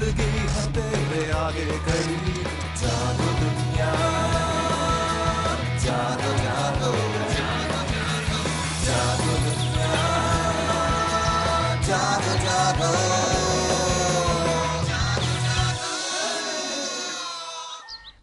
जिंदगी है तेरे आगे खड़ी, जागो दुनिया, जागो जागो, जागो दुनिया, जागो जागो।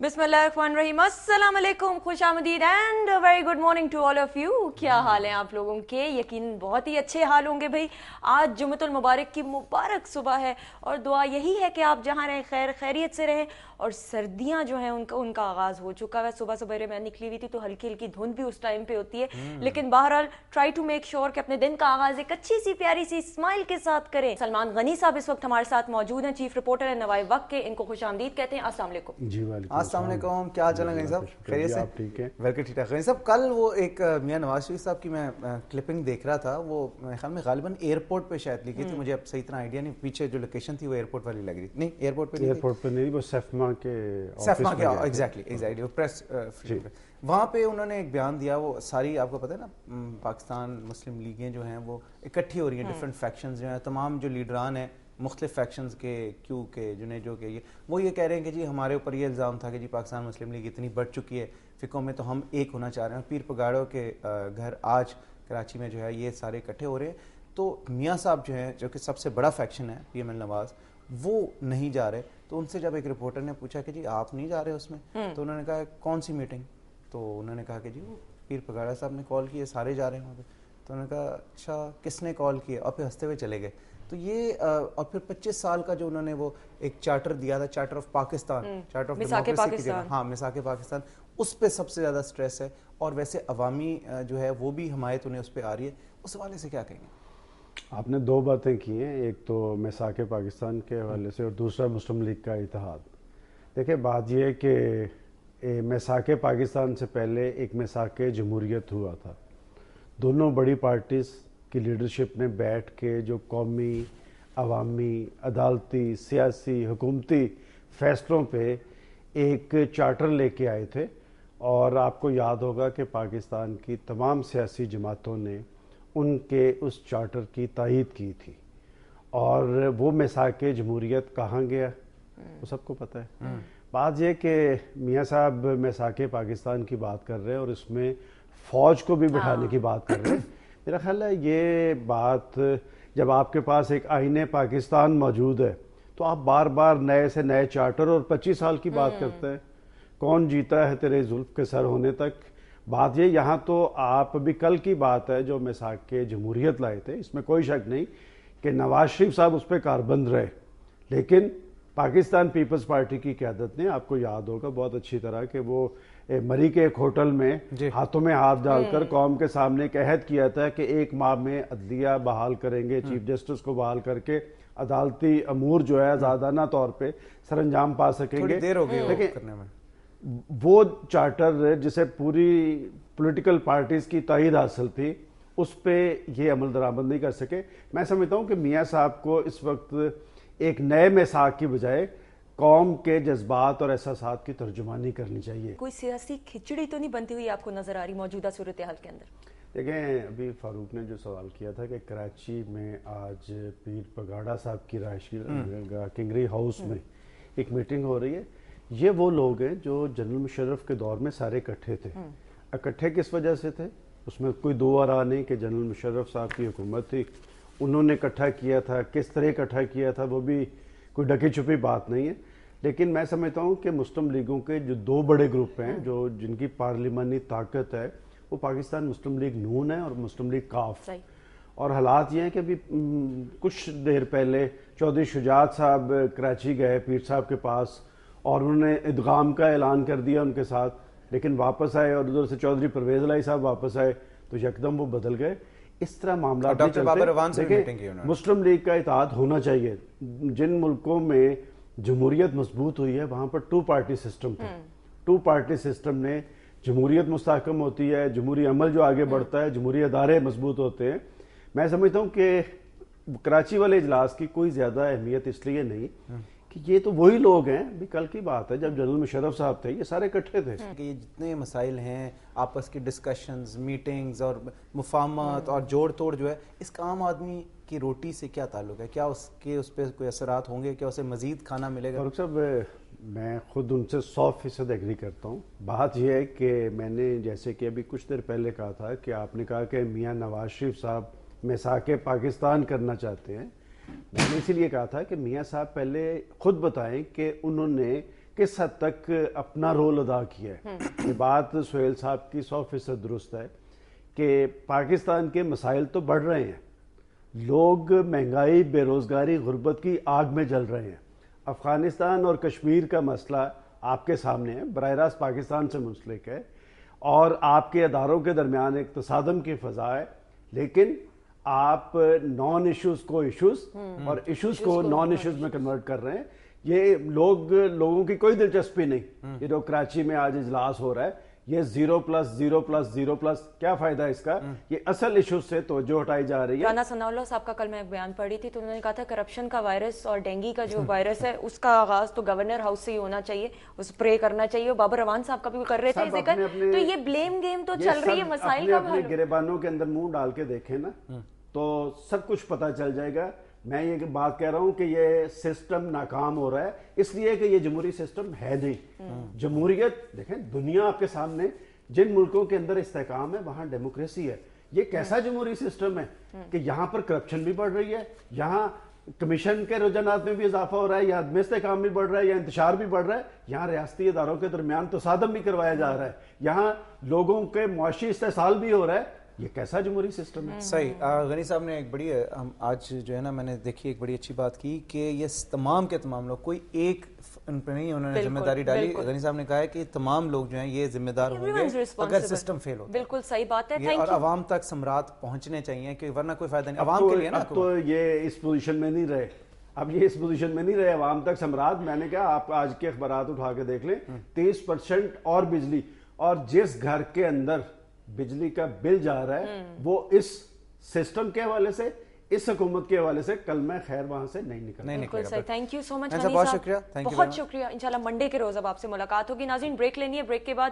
बिस्मिल्लाहिर्रहमानिर्रहीम, अस्सलाम वालेकुम, खुश आमदीद and very good morning to all of you. क्या हाल है आप लोगों के? यकीन बहुत ही अच्छे हाल होंगे भाई। आज जुम्मतुल मुबारक की मुबारक सुबह है और दुआ यही है कि आप जहाँ रहें खैर खैरियत से रहें। और सर्दियाँ जो हैं उनका आगाज़ हो चुका है। सुबह सुबह मैं निकली हुई थी तो हल्की हल्की धुंध भी उस टाइम पे होती है, लेकिन बहरहाल ट्राई टू मेक श्योर कि अपने दिन का आगाज़ एक अच्छी सी प्यारी सी स्माइल के साथ करें। सलमान गनी साहब इस वक्त हमारे साथ मौजूद हैं, चीफ रिपोर्टर है नवाए वक्त के। इनको खुश आमदीद कहते हैं। अस्सलाम वालेकुम। जी वालेकुम अस्सलाम वालेकुम, क्या चल रहा है साहब? खैरियत से? ठीक है, वेलकम। ठीक ठाक। साहब कल वो एक मियां नवाज शरीफ साहब की मैं क्लिपिंग देख रहा था, वो मेरे ख्याल में गालिबन एयरपोर्ट पे शायद लिखी थी, मुझे अब सही तरह आइडिया नहीं, पीछे जो लोकेशन थी वो एयरपोर्ट वाली लग रही थी। नहीं एयरपोर्ट पे नहीं, वो सेफमा के एग्जैक्टली वो प्रेस वहाँ पे उन्होंने एक बयान दिया। वो सारी आपको पता है ना, पाकिस्तान मुस्लिम लीगें जो हैं वो इकट्ठी हो रही हैं, डिफरेंट फैक्शंस जो हैं, तमाम जो लीडरान हैं मुख्तलिफ फैक्शंस के, क्यू के, जुनेजो के, ये वो ये कह रहे हैं कि जी हमारे ऊपर ये इल्ज़ाम था कि जी पाकिस्तान मुस्लिम लीग इतनी बढ़ चुकी है फ़िकों में, तो हम एक होना चाह रहे हैं। पीर पगाड़ों के घर आज कराची में जो है ये सारे इकट्ठे हो रहे हैं। तो मियाँ साहब जो हैं, जो कि सबसे बड़ा फैक्शन है PML नवाज़, वो नहीं जा रहे। तो उनसे जब एक रिपोर्टर ने पूछा कि जी आप नहीं जा रहे उसमें, तो उन्होंने कहा कौन सी मीटिंग? तो उन्होंने कहा कि जी वो पीर पगाड़ा साहब ने कॉल की है, सारे जा रहे हैं वहाँ पे। तो उन्होंने कहा अच्छा किसने कॉल किया? और फिर हंसते हुए चले गए। तो ये और फिर 25 साल का जो उन्होंने वो एक चार्टर दिया था, charter of Pakistan, charter of democracy की जगह, हाँ मिसाके पाकिस्तान, उस पर सबसे ज़्यादा स्ट्रेस है। और वैसे अवामी जो है वो भी हमायत उन्हें उस पर आ रही है। उस हवाले से क्या कहेंगे? आपने दो बातें की हैं, एक तो मिसाके पाकिस्तान के हवाले से और दूसरा मुस्लिम लीग का इत्तेहाद। देखिए बात यह है कि मिसाके पाकिस्तान से पहले एक मिसाके जमहूरियत हुआ था। दोनों बड़ी पार्टीज़ की लीडरशिप ने बैठ के जो कौमी, अवामी, अदालती, सियासी, हुकूमती फ़ैसलों पे एक चार्टर लेके आए थे। और आपको याद होगा कि पाकिस्तान की तमाम सियासी जमातों ने उनके उस चार्टर की तायीद की थी। और वो मिसाके जमहूरियत कहाँ गया वो सबको पता है। बात यह कि मियाँ साहब मिसाके पाकिस्तान की बात कर रहे हैं और इसमें फ़ौज को भी बिठाने की बात कर रहे हैं। मेरा ख्याल है ये बात, जब आपके पास एक आईने पाकिस्तान मौजूद है तो आप बार बार नए से नए चार्टर और 25 साल की बात करते हैं। कौन जीता है तेरे जुल्फ के सर होने तक? बात ये, यहाँ तो आप अभी कल की बात है जो मिसाक के जमहूरियत लाए थे, इसमें कोई शक नहीं कि नवाज शरीफ साहब उस पर कारबंद रहे, लेकिन पाकिस्तान पीपल्स पार्टी की क़यादत ने, आपको याद होगा बहुत अच्छी तरह कि वो मरी के एक होटल में हाथों में हाथ डालकर कौम के सामने एक अहद किया था कि 1 माह में अदलिया बहाल करेंगे, चीफ जस्टिस को बहाल करके अदालती अमूर जो है आज़ादाना तौर पे सरंजाम पा सकेंगे। थोड़ी देर हो गई वो करने में। वो चार्टर जिसे पूरी पॉलिटिकल पार्टीज की तायीद हासिल थी, उस पे ये अमल दरामद नहीं कर सके। मैं समझता हूँ कि मियाँ साहब को इस वक्त एक नए मिसाक की बजाय कौम के जज्बात और एहसासात की तर्जुमानी करनी चाहिए। कोई सियासी खिचड़ी तो नहीं बनती हुई आपको नजर आ रही मौजूदा सूरत हाल के अंदर? देखें, अभी फारूक ने जो सवाल किया था कि कराची में आज पीर पगाड़ा साहब की रहायशी किंगरी हाउस में एक मीटिंग हो रही है। ये वो लोग हैं जो जनरल मुशर्रफ के दौर में सारे इकट्ठे थे। इकट्ठे किस वजह से थे? उसमें कोई दो आरा नहीं कि जनरल मुशर्रफ साहब की हुकूमत थी, उन्होंने इकट्ठा किया था, किस तरह इकट्ठा किया था वो भी कोई ढकी छुपी बात नहीं है। लेकिन मैं समझता हूँ कि मुस्लिम लीगों के जो दो बड़े ग्रुप हैं, जो जिनकी पार्लिमानी ताकत है, वो पाकिस्तान मुस्लिम लीग नून है और मुस्लिम लीग काफ। और हालात ये हैं कि अभी कुछ देर पहले चौधरी शुजात साहब कराची गए पीर साहब के पास और उन्होंने इदगाम का ऐलान कर दिया उनके साथ, लेकिन वापस आए और उधर से चौधरी परवेज लाई साहब वापस आए तो यकदम वो बदल गए। इस तरह मामला मुस्लिम लीग का इत्तेहाद होना चाहिए। जिन मुल्कों में जमहूरियत मजबूत हुई है वहाँ पर 2 पार्टी सिस्टम था। 2 पार्टी सिस्टम ने जमहूरियत मुस्तहकम होती है, जमहूरी अमल जो आगे बढ़ता है, जमहूरी अदारे मजबूत होते हैं। मैं समझता हूँ कि कराची वाले इजलास की कोई ज़्यादा अहमियत इसलिए नहीं कि ये तो वही लोग हैं, अभी कल की बात है जब जनरल मुशर्रफ साहब थे ये सारे इकट्ठे थे। कि ये जितने मसाइल हैं, आपस की डिस्कशंस, मीटिंग्स और मुफाहमत और जोड़ तोड़ जो है, इसका आम आदमी کی روٹی سے کیا تعلق ہے؟ کیا اس پہ کوئی اثرات ہوں گے؟ کیا اسے مزید کھانا ملے گا؟ فاروق صاحب میں خود ان سے 100% ایگری کرتا ہوں. بات یہ ہے کہ میں نے جیسے کہ ابھی کچھ دیر پہلے کہا تھا کہ آپ نے کہا کہ میاں نواز شریف صاحب میثاق پاکستان کرنا چاہتے ہیں. میں نے اسی لیے کہا تھا کہ میاں صاحب پہلے خود بتائیں کہ انہوں نے کس حد تک اپنا رول ادا کیا ہے. یہ بات سہیل صاحب کی 100% درست ہے کہ پاکستان کے مسائل تو بڑھ رہے ہیں, لوگ مہنگائی, بے روزگاری, غربت کی آگ میں جل رہے ہیں. افغانستان اور کشمیر کا مسئلہ آپ کے سامنے ہے, براہ راست پاکستان سے منسلک ہے, اور آپ کے اداروں کے درمیان ایک تصادم کی فضا ہے, لیکن آپ نان ایشوز کو ایشوز اور ایشوز کو نان ایشوز میں کنورٹ کر رہے ہیں. یہ لوگوں کی کوئی دلچسپی نہیں. یہ جو کراچی میں آج اجلاس ہو رہا ہے, یہ 0+0+0+, کیا فائدہ ہے اس کا؟ یہ اصل ایشوز سے توجہ ہٹائی جا رہی ہے. رانا ثناء اللہ صاحب کا کل میں بیان پڑھی تھی تو انہوں نے کہا تھا کرپشن کا وائرس اور ڈینگی کا جو وائرس ہے اس کا آغاز تو گورنر ہاؤس سے ہی ہونا چاہیے, اس پرے کرنا چاہیے. بابر روان صاحب کا بھی کر رہے تھے ذکر. تو یہ بلیم گیم تو چل رہی ہے, مسائل کا اپنے گریبانوں کے اندر منہ ڈال کے دیکھیں نا تو سب کچھ پتہ چل جائے گا. میں یہ بات کہہ رہا ہوں کہ یہ سسٹم ناکام ہو رہا ہے اس لیے کہ یہ جمہوری سسٹم ہے نہیں. جمہوریت دیکھیں, دنیا آپ کے سامنے, جن ملکوں کے اندر استحکام ہے وہاں ڈیموکریسی ہے. یہ کیسا جمہوری سسٹم ہے کہ یہاں پر کرپشن بھی بڑھ رہی ہے, یہاں کمیشن کے رجحانات میں بھی اضافہ ہو رہا ہے, یا عدم استحکام بھی بڑھ رہا ہے, یا انتشار بھی بڑھ رہا ہے, یہاں ریاستی اداروں کے درمیان تصادم بھی کروایا جا رہا ہے, یہاں لوگوں کے معاشی استحصال بھی ہو رہا ہے. یہ کیسا جمہوری سسٹم ہے؟ صحیح. غنی صاحب نے ایک بڑی آج جو ہے نا میں نے دیکھی ایک بڑی اچھی بات کی کہ یہ تمام کے تمام لوگ, کوئی ایک ان پہ نہیں انہوں نے ذمہ داری ڈالی. غنی صاحب نے کہا ہے کہ تمام لوگ جو ہیں یہ ذمہ دار ہوں گے اگر سسٹم فیل ہوتا ہے. بالکل صحیح بات ہے. اور عوام تک ثمرات پہنچنے چاہیے کہ ورنہ کوئی فائدہ نہیں عوام کے لیے نا. اب تو یہ اس پوزیشن میں نہیں رہے, عوام تک ثمرات. میں نے کہا آپ آج کے اخبارات اٹھا کے دیکھ لیں, 30% اور بجلی, اور جس گھر کے اندر بجلی کا بل جا رہا ہے وہ اس سسٹم کے حوالے سے, اس حکومت کے حوالے سے کلمہ خیر وہاں سے نہیں نکلتا. بالکل صحیح. تھینک یو سو مچ غنی صاحب, بہت شکریہ. بہت شکریہ. انشاءاللہ منڈے کے روز اب آپ سے ملاقات ہوگی. ناظرین بریک لینی ہے, بریک کے بعد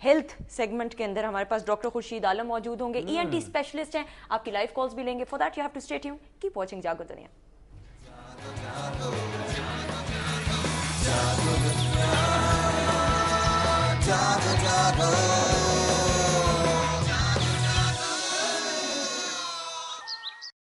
ہیلتھ سیگمنٹ کے اندر ہمارے پاس ڈاکٹر خورشید عالم موجود ہوں گے, ENT اسپیشلسٹ ہیں. آپ کی لائیو کالز بھی لیں گے. For that you have to stay tuned. Keep watching Jaago دنیا.